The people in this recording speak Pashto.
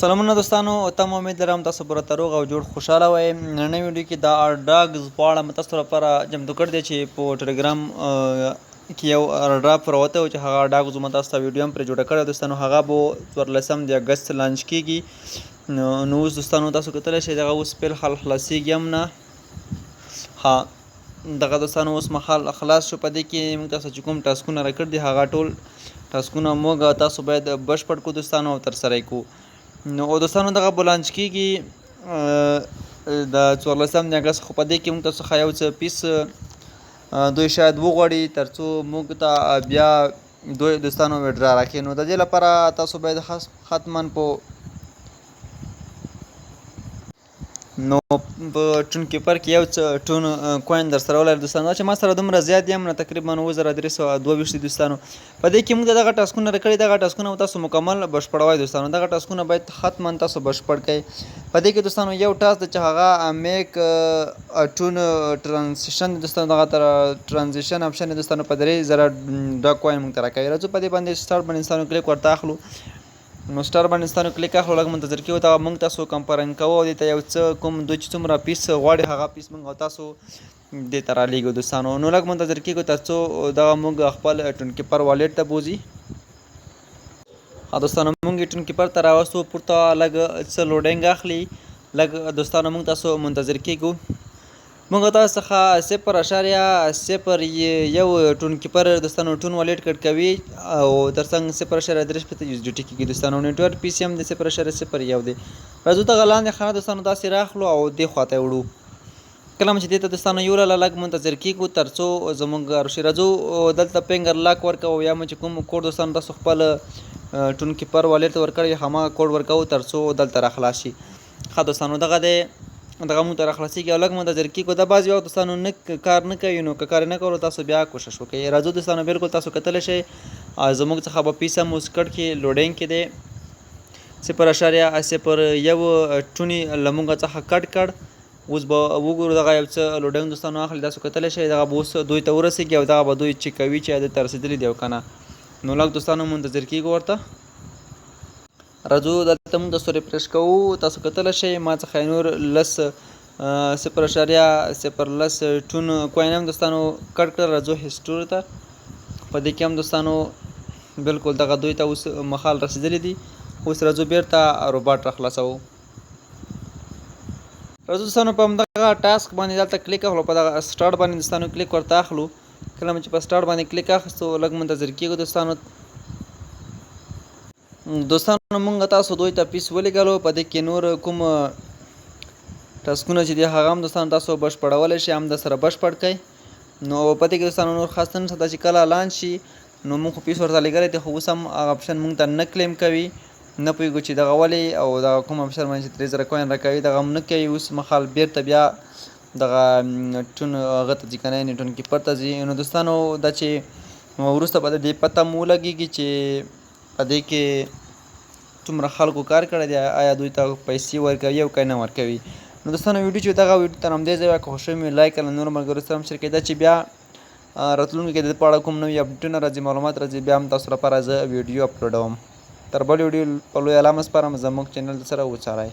سلامونه دوستانو، تم امید لرم تاسو به راته روغ او جوړ خوشحاله وئ. نننۍ ویډیو کې د ډاګز په اړه مې تاسو لپاره چمتو کړی دی چې په ټلګرام کې یو ډراپ راوتی و چې هغه ډاګز مو تاسو ته ویډیو هم پرې جوړه کړې دوستانو. هغه به 14 د اګست لانچ کیږي. نو اوس دوستانو تاسو کتلی شئ دغه اوس بالحال خلاصیږي هم نه. ها دغه دوستانو اوس مهال خلاص شو. په دې کې موږ تاسو چې کوم ټاسکونه راکړي دي هغه ټول ټاسکونه موږ تاسو باید بشپړ کړو دوستانو او ترسره یې کړو. نو دوستانو دغه به لانچ کیږي د 14 د اګست، خو په دې کې موږ تاسو څخه یو څه پیس دوی شاید وغواړي تر څو موږ ته بیا دوی دوستانو ویډرا راکړي. نو د دې لپاره تاسو باید حتما نو په ټون کیپر کې یو څه ټون کوین در سره ولرئ دوستانو، چې ما سره دومره زیات دي هم نه، تقریبا 9322 دي دوستانو. په دې کې موږ دغه ټاسکونه راکړي، دغه ټاسکونه تاسو مکمل بشپړوئ دوستانو. دغه ټاسکونه باید حتما تاسو بشپړ کړئ. په دې کې دوستانو یو ټاسک دی چې هغه میک ټون ټرانزیشن دوستانو، دغه ټرانزیشن اپشن دوستانو په 3000 ډاک کوین موږ ته راکوي. راځو په دې باندې سټارټ باندې دوستانو کلیک ورته اخلو. نو سټار باندې دوستانو کلیک اخلو، لږ منتظر کیږو. ته موږ تاسو کمپیرنګ کوو او دې ته یو څه کوم دوی چې څومره پیس غواړي هغه پیس موږ او تاسو دې ته رالیږو دوستانو. نو لږ منتظر کیږو تر څو دغه موږ خپل ټون کیپر والټ ته بوځي. دوستانو موږ ټون کیپر ته راوستو، پورته لږ څه لوډینګ اخلي. لږ دوستانو موږ تاسو منتظر کیږو. موږ تاسو څخه 0.01 ټون کیپر دوستانو ټون والټ کټ کوي او ترڅنګ 0.35 USDT کېږي دوستانو. نیټورک پی سی هم د 0.01 دی. راځو دغه لاندې خانه دوستانو داسې راخلو او دې خواته یې وړو. کله چې دې ته دوستانو یوړله لږ منتظر کیږو تر څو زموږ راشي. راځو دلته پینګر لاک ورکوو یا چې کوم کوډ دوستانو تاسو خپل ټون کیپر والټ ته ورکړی هماغه کوډ ورکوو تر څو دلته راخلاص شي. ښه دوستانو دغه دی، دغه موږ ته راخلاصېږي او لږ منتظر کیږو. دا بعضې وخت دوستانو نه کار نه کوي، نو که کار نه کولو تاسو بیا کوشش وکړئ. راځو دوستانو بالکل تاسو کتلی شئ زموږ څخه به پیس هم اوس کټ کې لوډینګ کې دی. 0.01 ټوني له موږ څخه کټ کړ. اوس به وګورو دغه یو څه لوډینګ دوستانو اخلي. تاسو کتلی شئ دغه به اوس دوی ته ورسېږي او دغه به دوی چک کوي چې دې ته رسېدلي دی او که نه. نو لږ دوستانو منتظر کیږو ورته. راځو دلته موږ تاسو ریفریش کوو. تاسو کتلی شئ ما څخه نور 0.0 ټون کوین هم دوستانو کټ کړل. راځو هسټوري ته. په دې کې هم دوستانو بالکل دغه دوی ته اوس مخال رسېدلي دي. اوس راځو بیرته روباټ راخلاصوو. راځو دوستانو په همدغه ټاسک باندې دلته کلیک اخلو، په دغه سټارټ باندې دوستانو کلیک ورته اخلو. کله چې په سټارټ باندې کلیک اخیستو لږ منتظر کیږو دوستانو. دوستانو موږ تاسو دوی ته پیس ولیږلو. په دې کې نور کوم ټاسکونه چې دي هغه هم دوستانو تاسو بشپړولی شئ، هم در سره بشپړ کړئ. نو په دې کې دوستانو نور خاص څه نشته چې کله لانچ شي نو موږ خو پیس ورته لیږلی دی، خو اوس هم هغه اپشن موږ ته نه کلیم کوي. نه پوهېږو چې دغه ولې او دغه کوم اپشن باندې چې 3000 کوین راکوي دغه هم نه کوي. اوس مهال بیرته بیا دغه ټون هغه ته ځي که نه، یعنې ټون کیپر ته ځي. نو دوستانو دا چې وروسته به د دې پته مو ولګېږي چې په دې کې څومره خلکو کار کړی دی، آیا دوی ته پیسې ورکوي او که نه ورکوي. نو دوستانو ویډیو چې دغه ویډیو تر همدې ځایه که خوښوي مې لایک کړه، نورو ملګرو سره هم شیر کړئ. دا چې بیا راتلونکي کې د دې په اړه کوم نوي اپډیټونه راځي، معلومات راځي، بیا هم تاسو لپاره زه ویډیو اپلوډوم. تر بل ویډیو په لوی الله مو سپارم، زموږ چینل سره وڅارئ.